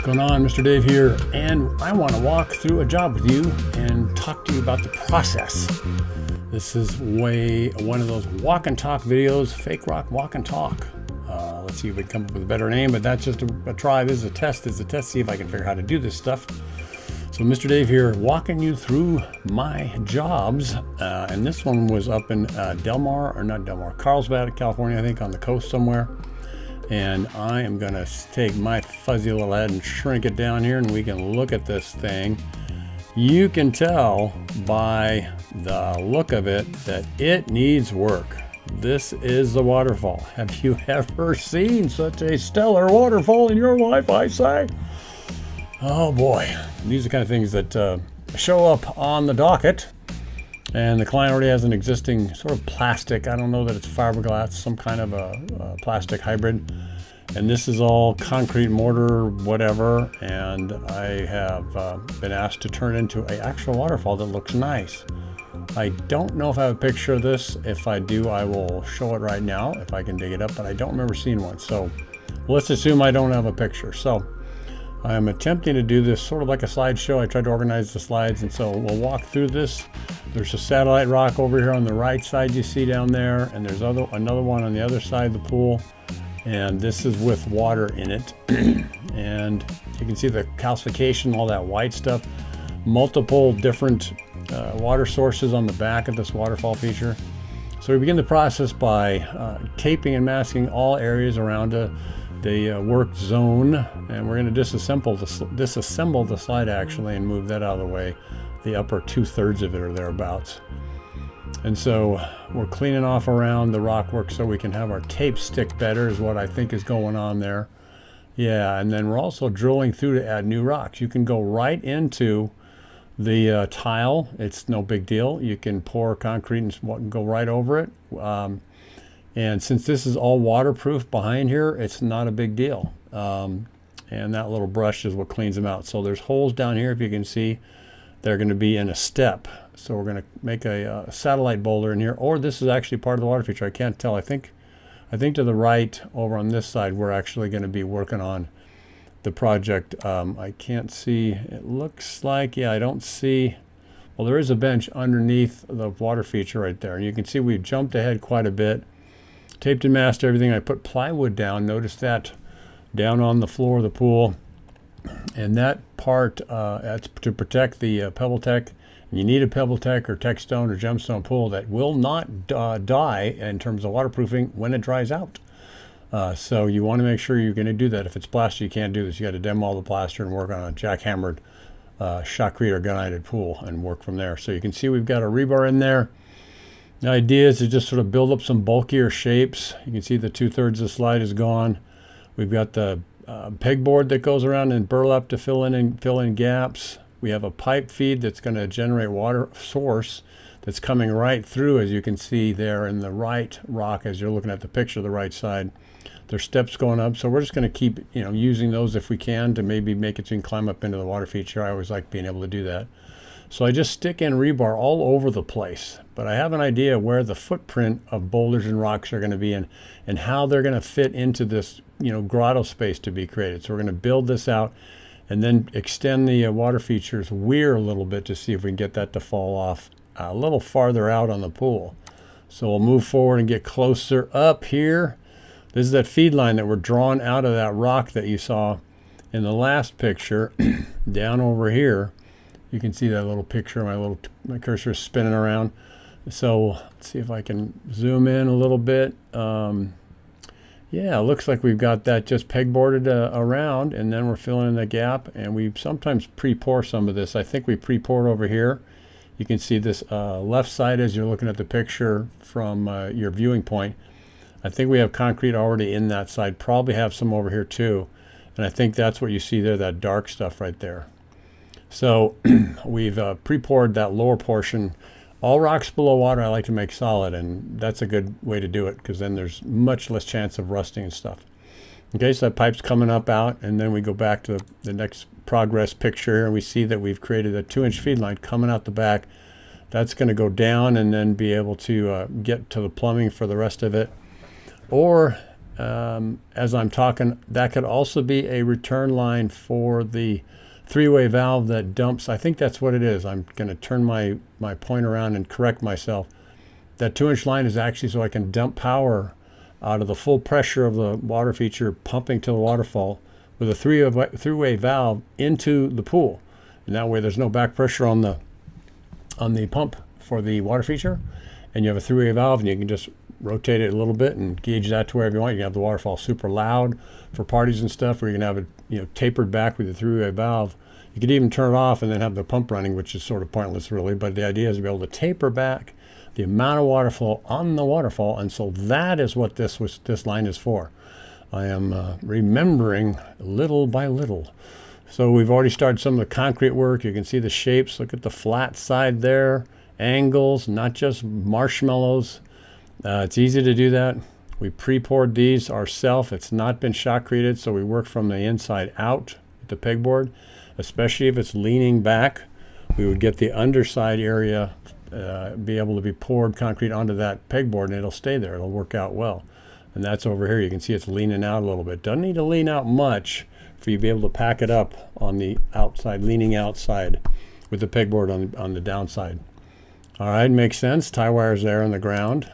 going on? Mr. Dave here, and I want to walk through a job with you and talk to you about the process. This is one of those walk and talk videos, fake rock walk and talk. Let's see if we can come up with a better name, but that's just a try. This is a test. See if I can figure out how to do this stuff. So Mr. Dave here, walking you through my jobs, and this one was up in Carlsbad, California, I think, on the coast somewhere. And I am going to take my fuzzy little head and shrink it down here, and we can look at this thing. You can tell by the look of it that it needs work. This is the waterfall. Have you ever seen such a stellar waterfall in your life, I say? Oh boy, these are the kind of things that show up on the docket. And the client already has an existing sort of plastic. I don't know that it's fiberglass, some kind of a plastic hybrid. And this is all concrete mortar, whatever. And I have been asked to turn it into an actual waterfall that looks nice. I don't know if I have a picture of this. If I do, I will show it right now if I can dig it up. But I don't remember seeing one. So let's assume I don't have a picture. So I'm attempting to do this sort of like a slideshow. I tried to organize the slides, and so we'll walk through this. There's a satellite rock over here on the right side you see down there, and there's another one on the other side of the pool, and this is with water in it. And you can see the calcification, all that white stuff, multiple different water sources on the back of this waterfall feature. So we begin the process by taping and masking all areas around the work zone, and we're going to disassemble the slide actually and move that out of the way. The upper 2/3 of it or thereabouts. And so we're cleaning off around the rock work so we can have our tape stick better is what I think is going on there. Yeah, and then we're also drilling through to add new rocks. You can go right into the tile. It's no big deal. You can pour concrete and go right over it. And since this is all waterproof behind here, it's not a big deal. And that little brush is what cleans them out. So there's holes down here, if you can see. They're going to be in a step. So we're going to make a satellite boulder in here. Or this is actually part of the water feature. I can't tell. I think to the right over on this side, we're actually going to be working on the project. I can't see. It looks like, yeah, I don't see. Well, there is a bench underneath the water feature right there. And you can see we've jumped ahead quite a bit. Taped and masked everything. I put plywood down. Notice that down on the floor of the pool. And that part, that's to protect the Pebble Tech. You need a Pebble Tech or Techstone or Gemstone pool that will not die in terms of waterproofing when it dries out. So you want to make sure you're going to do that. If it's plaster, you can't do this. You got to demo all the plaster and work on a jackhammered shotcrete or gunite pool and work from there. So you can see we've got a rebar in there. The idea is to just sort of build up some bulkier shapes. You can see the 2/3 of the slide is gone. We've got the pegboard that goes around and burlap to fill in gaps. We have a pipe feed that's going to generate water source that's coming right through, as you can see there in the right rock as you're looking at the picture, the right side. There's steps going up, so we're just going to keep using those if we can to maybe make it so you can climb up into the water feature. I always like being able to do that. So I just stick in rebar all over the place, but I have an idea where the footprint of boulders and rocks are going to be and how they're going to fit into this grotto space to be created. So we're going to build this out and then extend the water features weir a little bit to see if we can get that to fall off a little farther out on the pool. So we'll move forward and get closer up here. This is that feed line that we're drawing out of that rock that you saw in the last picture down over here. You can see that little picture. My cursor is spinning around. So let's see if I can zoom in a little bit. Yeah, it looks like we've got that just pegboarded around, and then we're filling in the gap. And we sometimes pre-pour some of this. I think we pre-poured over here. You can see this left side as you're looking at the picture from your viewing point. I think we have concrete already in that side. Probably have some over here too. And I think that's what you see there, that dark stuff right there. So we've pre-poured that lower portion. All rocks below water I like to make solid, and that's a good way to do it because then there's much less chance of rusting and stuff. Okay, so that pipe's coming up out, and then we go back to the next progress picture, and we see that we've created a 2-inch feed line coming out the back. That's going to go down and then be able to get to the plumbing for the rest of it. Or as I'm talking, that could also be a return line for the three-way valve that dumps. I think that's what it is. I'm going to turn my point around and correct myself. That 2-inch line is actually so I can dump power out of the full pressure of the water feature pumping to the waterfall with a three-way valve into the pool. And that way there's no back pressure on the pump for the water feature. And you have a three-way valve, and you can just rotate it a little bit and gauge that to wherever you want. You can have the waterfall super loud for parties and stuff, or you can have it tapered back with the three-way valve. You could even turn it off and then have the pump running, which is sort of pointless really, but the idea is to be able to taper back the amount of water flow on the waterfall, and so that is what this line is for. I am remembering little by little. So we've already started some of the concrete work. You can see the shapes. Look at the flat side there, angles, not just marshmallows. It's easy to do that. We pre-poured these ourselves. It's not been shotcreted, so we work from the inside out with the pegboard, especially if it's leaning back. We would get the underside area, be able to be poured concrete onto that pegboard, and it'll stay there. It'll work out well. And that's over here. You can see it's leaning out a little bit. Doesn't need to lean out much for you to be able to pack it up on the outside, leaning outside with the pegboard on the downside. All right, makes sense. Tie wires there on the ground.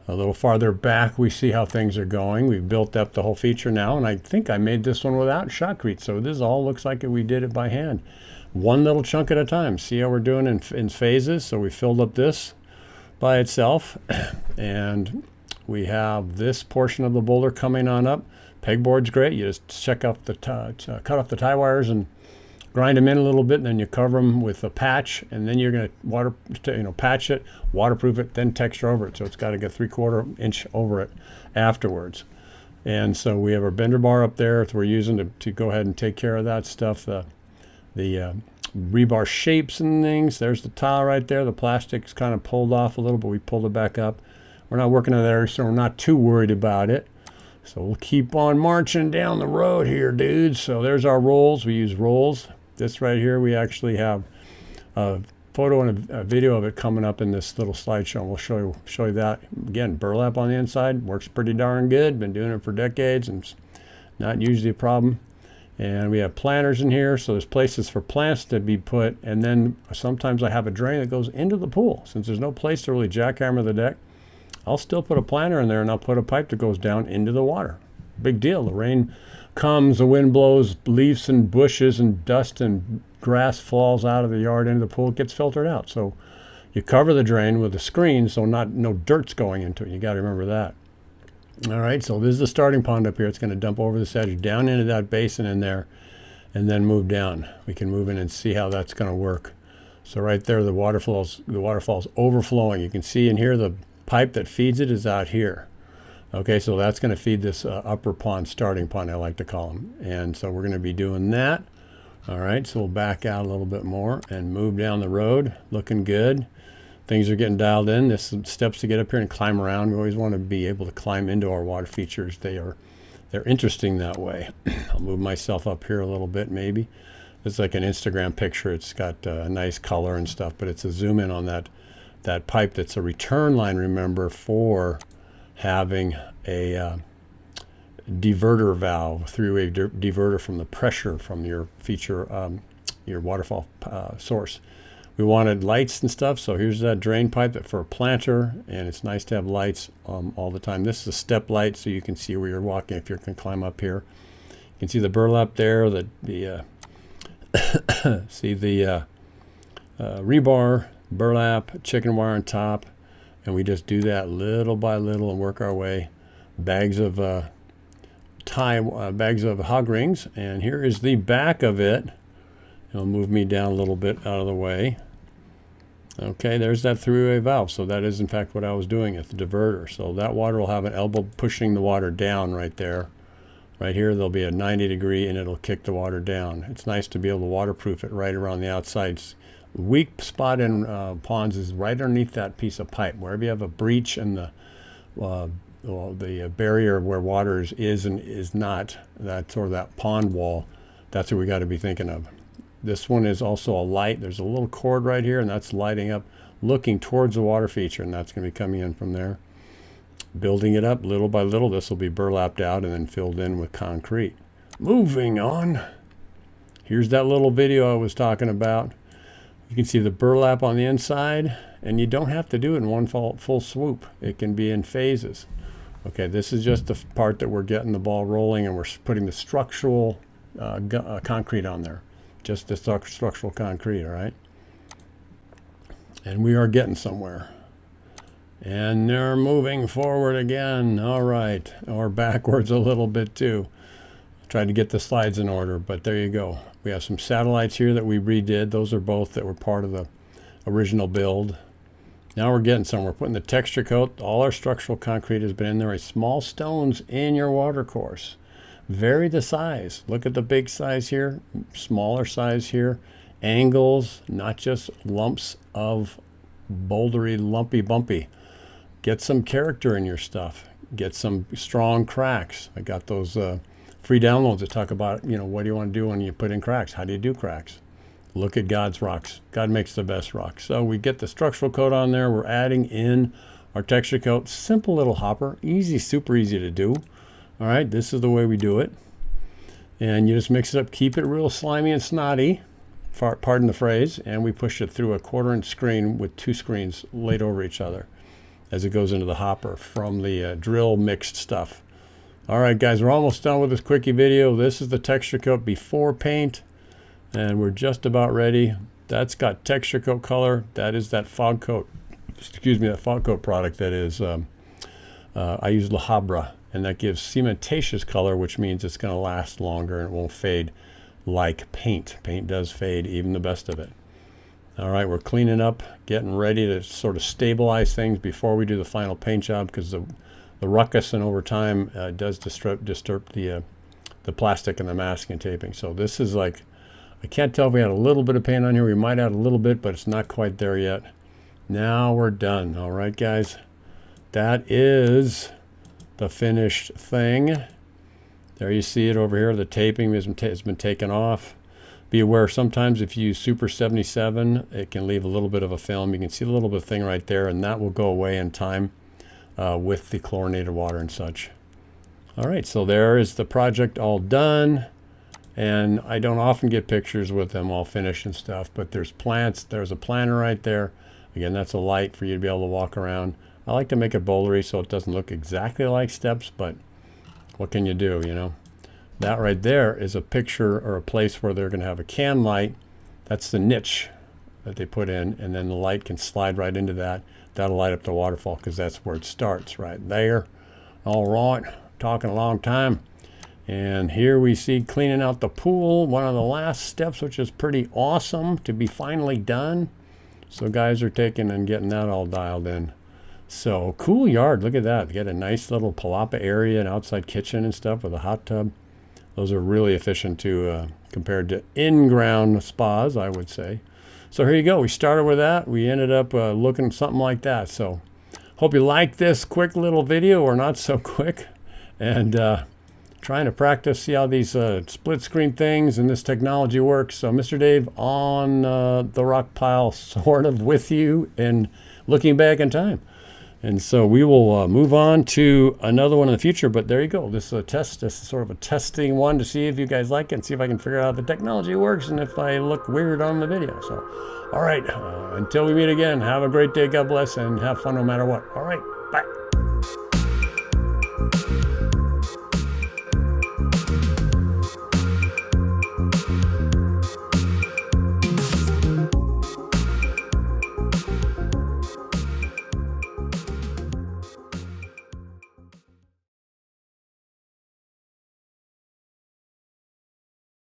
A little farther back, we see how things are going. We've built up the whole feature now, and I think I made this one without shotcrete, so this all looks like we did it by hand. One little chunk at a time. See how we're doing in phases? So we filled up this by itself, and we have this portion of the boulder coming on up. Pegboard's great. You just cut off the tie wires and grind them in a little bit, and then you cover them with a patch, and then you're going to patch it, waterproof it, then texture over it. So it's got to get 3/4 inch over it afterwards. And so we have our bender bar up there that we're using to go ahead and take care of that stuff. The rebar shapes and things. There's the tile right there. The plastic's kind of pulled off a little, but we pulled it back up. We're not working on there, so we're not too worried about it. So we'll keep on marching down the road here, dudes. So there's our rolls. We use rolls. This right here, we actually have a photo and a video of it coming up in this little slideshow. We'll show you that. Again, burlap on the inside. Works pretty darn good. Been doing it for decades, and it's not usually a problem. And we have planters in here, so there's places for plants to be put. And then sometimes I have a drain that goes into the pool. Since there's no place to really jackhammer the deck, I'll still put a planter in there, and I'll put a pipe that goes down into the water. Big deal. The rain comes, the wind blows, leaves and bushes and dust and grass falls out of the yard into the pool. It gets filtered out. So you cover the drain with a screen so no dirt's going into it. You got to remember that. All right, so this is the starting pond up here. It's going to dump over this edge down into that basin in there and then move down. We can move in and see how that's going to work. So right there, the waterfall's overflowing. You can see in here the pipe that feeds it is out here. Okay, so that's going to feed this upper pond, starting pond, I like to call them. And so we're going to be doing that. All right, so we'll back out a little bit more and move down the road. Looking good. Things are getting dialed in. There's some steps to get up here and climb around. We always want to be able to climb into our water features. They're interesting that way. I'll move myself up here a little bit maybe. It's like an Instagram picture. It's got a nice color and stuff, but it's a zoom in on that pipe that's a return line, remember, for having a diverter valve, three-way diverter from the pressure from your feature, your waterfall source. We wanted lights and stuff, so here's that drain pipe for a planter, and it's nice to have lights all the time. This is a step light, so you can see where you're walking if you can climb up here. You can see the burlap there, see the rebar, burlap, chicken wire on top, and we just do that little by little and work our way. Bags of hog rings, and here is the back of it. It'll move me down a little bit out of the way. Okay, there's that three-way valve. So that is in fact what I was doing at the diverter. So that water will have an elbow pushing the water down right there. Right here there'll be a 90 degree and it'll kick the water down. It's nice to be able to waterproof it right around the outsides. Weak spot in ponds is right underneath that piece of pipe. Wherever you have a breach in the barrier where water is and is not, that sort of that pond wall, that's what we got to be thinking of. This one is also a light. There's a little cord right here, and that's lighting up, looking towards the water feature, and that's going to be coming in from there. building it up little by little. This will be burlapped out and then filled in with concrete. Moving on. Here's that little video I was talking about. You can see the burlap on the inside, and you don't have to do it in one full swoop. It can be in phases. Okay, this is just the part that we're getting the ball rolling, and we're putting the structural concrete on there. Just the structural concrete, all right? And we are getting somewhere. And they're moving forward again. All right, or backwards a little bit too. Tried to get the slides in order, but there you go. We have some satellites here that we redid. Those are both that were part of the original build. Now we're getting somewhere. We're putting the texture coat. All our structural concrete has been in there. Small stones in your watercourse. Vary the size. Look at the big size here, smaller size here. Angles, not just lumps of bouldery, lumpy, bumpy. Get some character in your stuff. Get some strong cracks. I got those free downloads that talk about, you know, what do you want to do when you put in cracks? How do you do cracks? Look at God's rocks. God makes the best rocks. So we get the structural coat on there. We're adding in our texture coat. Simple little hopper. Easy, super easy to do. All right, this is the way we do it. And you just mix it up. Keep it real slimy and snotty. Pardon the phrase. And we push it through a 1/4-inch screen with 2 screens laid over each other as it goes into the hopper from the drill mixed stuff. All right, guys, we're almost done with this quickie video. This is the texture coat before paint, and we're just about ready. That's got texture coat color. That is that fog coat, excuse me, that fog coat product that is, I use La Habra, and that gives cementatious color, which means it's going to last longer and it won't fade like paint. Paint does fade, even the best of it. All right, we're cleaning up, getting ready to sort of stabilize things before we do the final paint job, because the ruckus and over time does disturb the plastic and the masking and taping. So this is like, I can't tell if we had a little bit of paint on here. We might add a little bit, but it's not quite there yet. Now we're done. All right, guys. That is the finished thing. There you see it over here. The taping has been taken off. Be aware, sometimes if you use Super 77, it can leave a little bit of a film. You can see a little bit of thing right there, and that will go away in time. With the chlorinated water and such. All right, so there is the project all done, and I don't often get pictures with them all finished and stuff, but there's plants, there's a planter right there. Again, that's a light for you to be able to walk around. I like to make it bouldery so it doesn't look exactly like steps, but what can you do, you know? That right there is a picture or a place where they're going to have a can light. That's the niche that they put in, and then the light can slide right into that. That'll light up the waterfall because that's where it starts, right there. All right, talking a long time. And here we see cleaning out the pool, one of the last steps, which is pretty awesome to be finally done. So guys are taking and getting that all dialed in. So cool yard, look at that. They got a nice little palapa area, an outside kitchen and stuff with a hot tub. Those are really efficient to compared to in-ground spas, I would say. So here you go. We started with that. We ended up looking something like that. So hope you like this quick little video, or not so quick. And trying to practice, see how these split screen things and this technology works. So Mr. Dave on the rock pile, sort of with you and looking back in time. And so we will move on to another one in the future, but there you go. This is a test. This is sort of a testing one to see if you guys like it and see if I can figure out how the technology works and if I look weird on the video. So, all right, until we meet again, have a great day. God bless, and have fun no matter what. All right, bye.